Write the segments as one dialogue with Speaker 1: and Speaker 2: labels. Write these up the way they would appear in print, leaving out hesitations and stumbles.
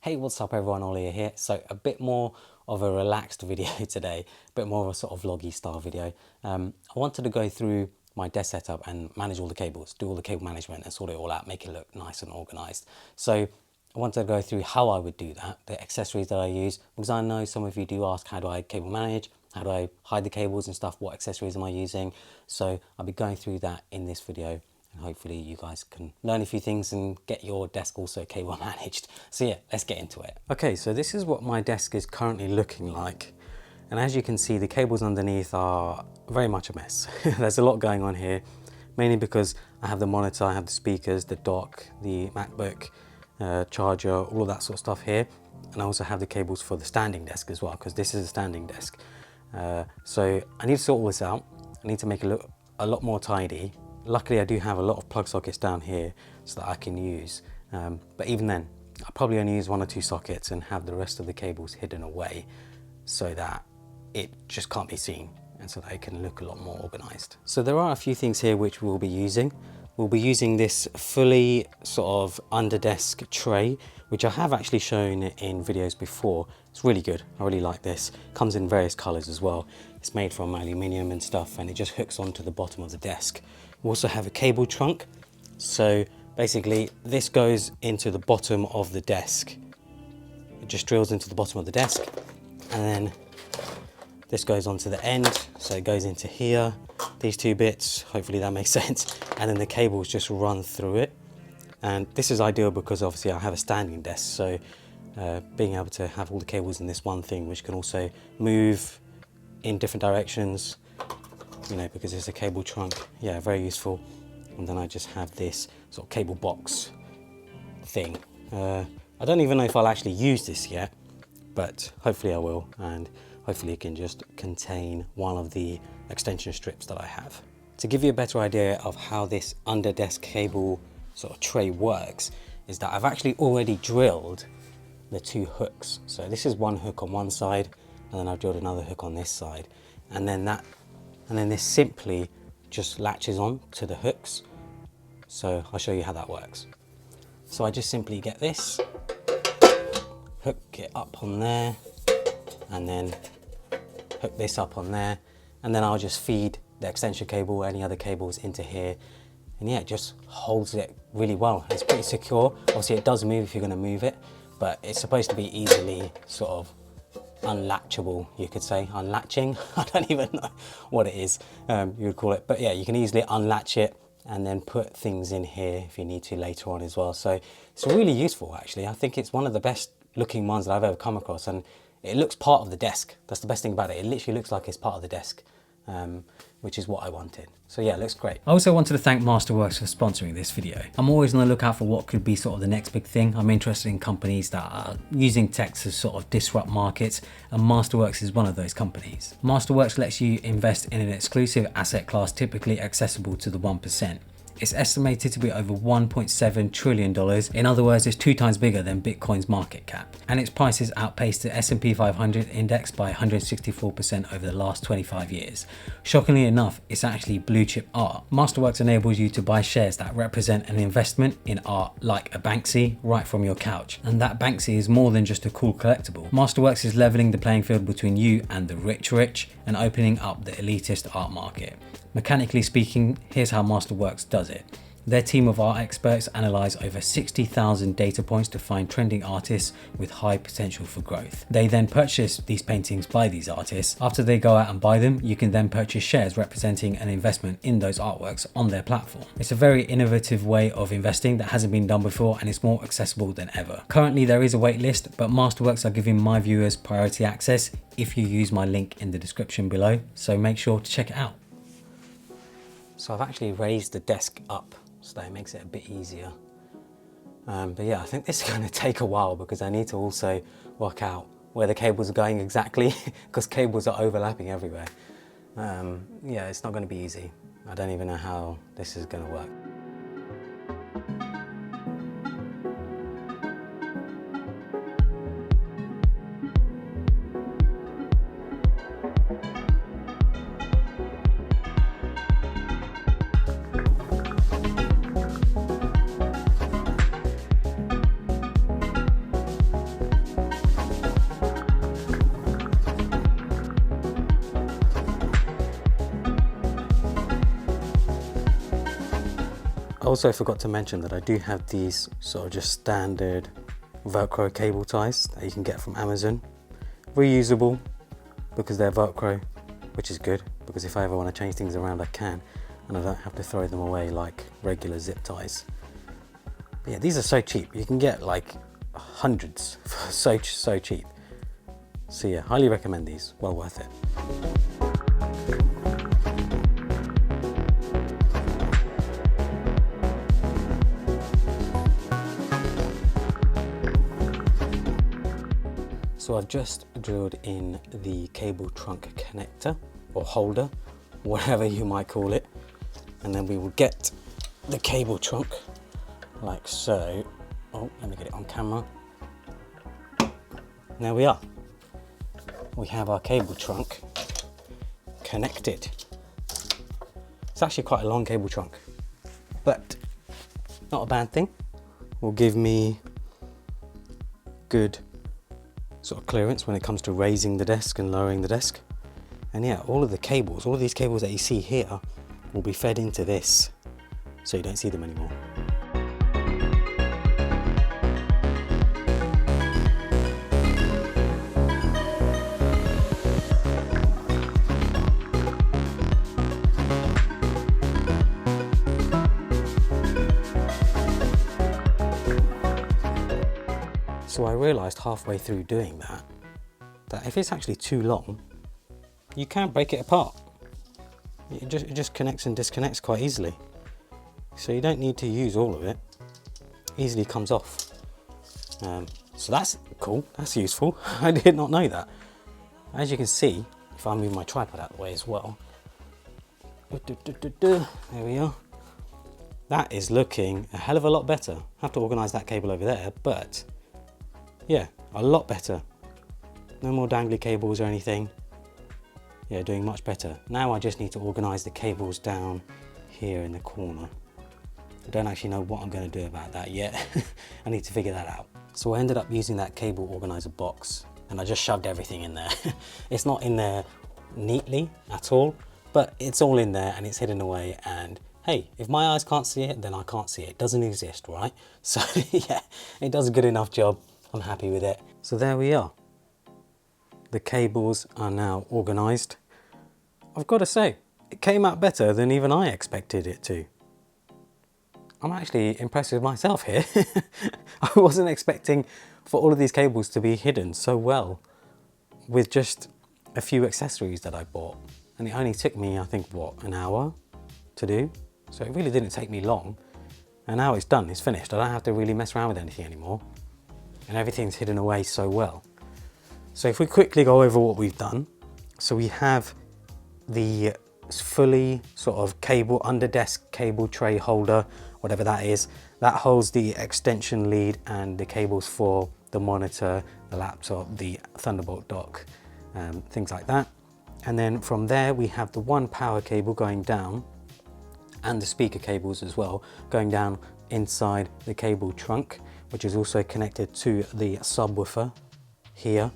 Speaker 1: Hey, what's up everyone, Ollie here. So a bit more of a relaxed video today, a bit more of a sort of vloggy style video. I wanted to go through my desk setup and manage all the cables, do all the cable management and sort it all out, make it look nice and organized. So I wanted to go through how I would do that, the accessories that I use, because I know some of you do ask, how do I cable manage? How do I hide the cables and stuff? What accessories am I using? So I'll be going through that in this video. And hopefully you guys can learn a few things and get your desk also cable managed. So yeah, let's get into it. Okay, so this is what my desk is currently looking like. And as you can see, the cables underneath are very much a mess. There's a lot going on here, mainly because I have the monitor, I have the speakers, the dock, the MacBook, charger, all of that sort of stuff here. And I also have the cables for the standing desk as well, because this is a standing desk. So I need to sort all this out. I need to make it look a lot more tidy. Luckily, I do have a lot of plug sockets down here so that I can use. But even then, I probably only use 1 or 2 sockets and have the rest of the cables hidden away so that it just can't be seen and so that it can look a lot more organized. So there are a few things here which we'll be using. We'll be using this fully sort of under desk tray, which I have actually shown in videos before. It's really good. I really like this. Comes in various colors as well. It's made from aluminium and stuff, and it just hooks onto the bottom of the desk. We also have a cable trunk. So basically this goes into the bottom of the desk. It just drills into the bottom of the desk, and then this goes onto the end. So it goes into here, these 2 bits, hopefully that makes sense. And then the cables just run through it. And this is ideal because obviously I have a standing desk. So being able to have all the cables in this one thing, which can also move in different directions, you know, because it's a cable trunk. Yeah, very useful. And then I just have this sort of cable box thing. I don't even know if I'll actually use this yet, but hopefully I will, and hopefully it can just contain one of the extension strips that I have. To give you a better idea of how this under desk cable sort of tray works, is that I've actually already drilled the 2 hooks. So this is one hook on one side, and then I've drilled another hook on this side, and then this simply just latches on to the hooks. So I'll show you how that works. So I just simply get this, hook it up on there, and then hook this up on there, and then I'll just feed the extension cable, any other cables into here, and yeah, it just holds it really well. It's pretty secure. Obviously it does move if you're going to move it, but it's supposed to be easily sort of unlatchable, you could say. Unlatching, I don't even know what it is, you would call it, but yeah, you can easily unlatch it and then put things in here if you need to later on as well. So it's really useful actually. I think it's one of the best looking ones that I've ever come across, and it looks part of the desk. That's the best thing about it. It literally looks like it's part of the desk, which is what I wanted. So yeah, it looks great. I also wanted to thank Masterworks for sponsoring this video. I'm always on the lookout for what could be sort of the next big thing. I'm interested in companies that are using tech to sort of disrupt markets, and Masterworks is one of those companies. Masterworks lets you invest in an exclusive asset class typically accessible to the 1%. It's estimated to be over $1.7 trillion. In other words, it's 2 times bigger than Bitcoin's market cap. And its prices outpaced the S&P 500 index by 164% over the last 25 years. Shockingly enough, it's actually blue chip art. Masterworks enables you to buy shares that represent an investment in art, like a Banksy, right from your couch. And that Banksy is more than just a cool collectible. Masterworks is leveling the playing field between you and the rich and opening up the elitist art market. Mechanically speaking, here's how Masterworks does it. Their team of art experts analyze over 60,000 data points to find trending artists with high potential for growth. They then purchase these paintings by these artists. After they go out and buy them, you can then purchase shares representing an investment in those artworks on their platform. It's a very innovative way of investing that hasn't been done before, and it's more accessible than ever. Currently there is a wait list, but Masterworks are giving my viewers priority access if you use my link in the description below, so make sure to check it out. So I've actually raised the desk up so that it makes it a bit easier. But yeah, I think this is going to take a while because I need to also work out where the cables are going exactly, because cables are overlapping everywhere. Yeah, it's not going to be easy. I don't even know how this is going to work. also forgot to mention that I do have these sort of just standard Velcro cable ties that you can get from Amazon. Reusable because they're Velcro, which is good because if I ever want to change things around I can, and I don't have to throw them away like regular zip ties. But yeah, these are so cheap. You can get like hundreds for so cheap. So yeah, highly recommend these, well worth it. So I've just drilled in the cable trunk connector or holder, whatever you might call it, and then we will get the cable trunk like so. Oh, let me get it on camera. There we are. We have our cable trunk connected. It's actually quite a long cable trunk, but not a bad thing. Will give me good sort of clearance when it comes to raising the desk and lowering the desk. And yeah, all of these cables that you see here will be fed into this, so you don't see them anymore. So I realised halfway through doing that if it's actually too long, you can break it apart. It just connects and disconnects quite easily. So you don't need to use all of it. Easily comes off. So that's cool, that's useful. I did not know that. As you can see, if I move my tripod out of the way as well, there we are. That is looking a hell of a lot better. I have to organise that cable over there, but yeah, a lot better. No more dangly cables or anything. Yeah, doing much better. Now I just need to organise the cables down here in the corner. I don't actually know what I'm going to do about that yet. I need to figure that out. So I ended up using that cable organiser box and I just shoved everything in there. It's not in there neatly at all, but it's all in there and it's hidden away, and hey, if my eyes can't see it, then I can't see it. It doesn't exist, right? So yeah, it does a good enough job. I'm happy with it. So there we are. The cables are now organised. I've got to say, it came out better than even I expected it to. I'm actually impressed with myself here. I wasn't expecting for all of these cables to be hidden so well with just a few accessories that I bought. And it only took me, I think, what, an hour to do? So it really didn't take me long. And now it's done, it's finished. I don't have to really mess around with anything anymore. And everything's hidden away so well. So if we quickly go over what we've done. So we have the fully sort of cable, under desk cable tray holder, whatever that is. That holds the extension lead and the cables for the monitor, the laptop, the Thunderbolt dock, things like that. And then from there we have the one power cable going down, and the speaker cables as well, going down inside the cable trunk, which is also connected to the subwoofer here.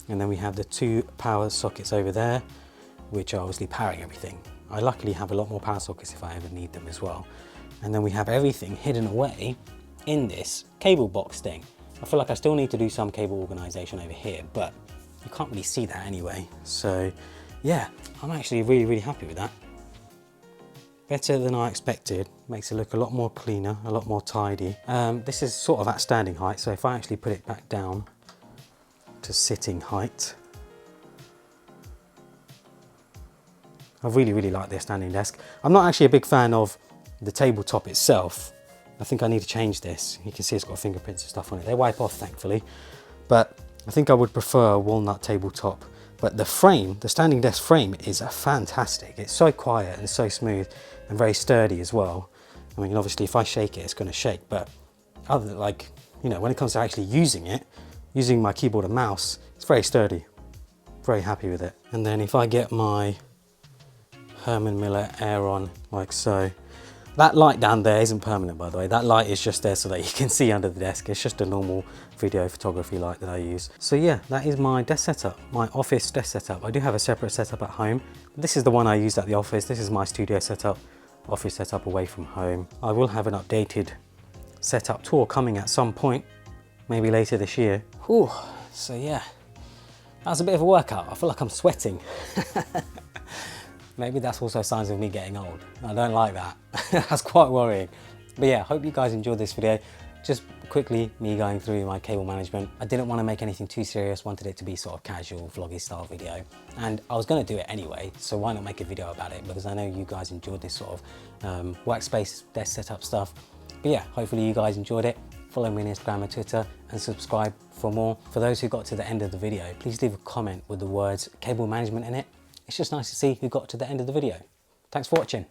Speaker 1: And then we have the two power sockets over there, which are obviously powering everything. I luckily have a lot more power sockets if I ever need them as well. And then we have everything hidden away in this cable box thing. I feel like I still need to do some cable organization over here, but you can't really see that anyway. So yeah, I'm actually really happy with that. Better than I expected, makes it look a lot more cleaner, a lot more tidy. This is sort of at standing height, so if I actually put it back down to sitting height, I really like this standing desk. I'm not actually a big fan of the tabletop itself. I think I need to change this. You can see it's got fingerprints and stuff on it. They wipe off, thankfully, but I think I would prefer a walnut tabletop. But the frame, the standing desk frame, is fantastic. It's so quiet and so smooth and very sturdy as well. I mean, obviously if I shake it, it's going to shake, but other than, like, you know, when it comes to actually using it, using my keyboard and mouse, it's very sturdy. Very happy with it. And then if I get my Herman Miller Air on like so, that light down there isn't permanent, by the way. That light is just there so that you can see under the desk. It's just a normal video photography light that I use. So yeah, that is my desk setup, my office desk setup. I do have a separate setup at home. This is the one I used at the office. This is my studio setup. office setup away from home. I will have an updated setup tour coming at some point, maybe later this year. Whew. So yeah, that was a bit of a workout. I feel like I'm sweating. Maybe that's also signs of me getting old. I don't like that. That's quite worrying. But yeah, hope you guys enjoyed this video. Just quickly, me going through my cable management. I didn't want to make anything too serious, wanted it to be sort of casual, vloggy style video. And I was going to do it anyway, so why not make a video about it? Because I know you guys enjoyed this sort of workspace, desk setup stuff. But yeah, hopefully you guys enjoyed it. Follow me on Instagram and Twitter and subscribe for more. For those who got to the end of the video, please leave a comment with the words cable management in it. It's just nice to see who got to the end of the video. Thanks for watching.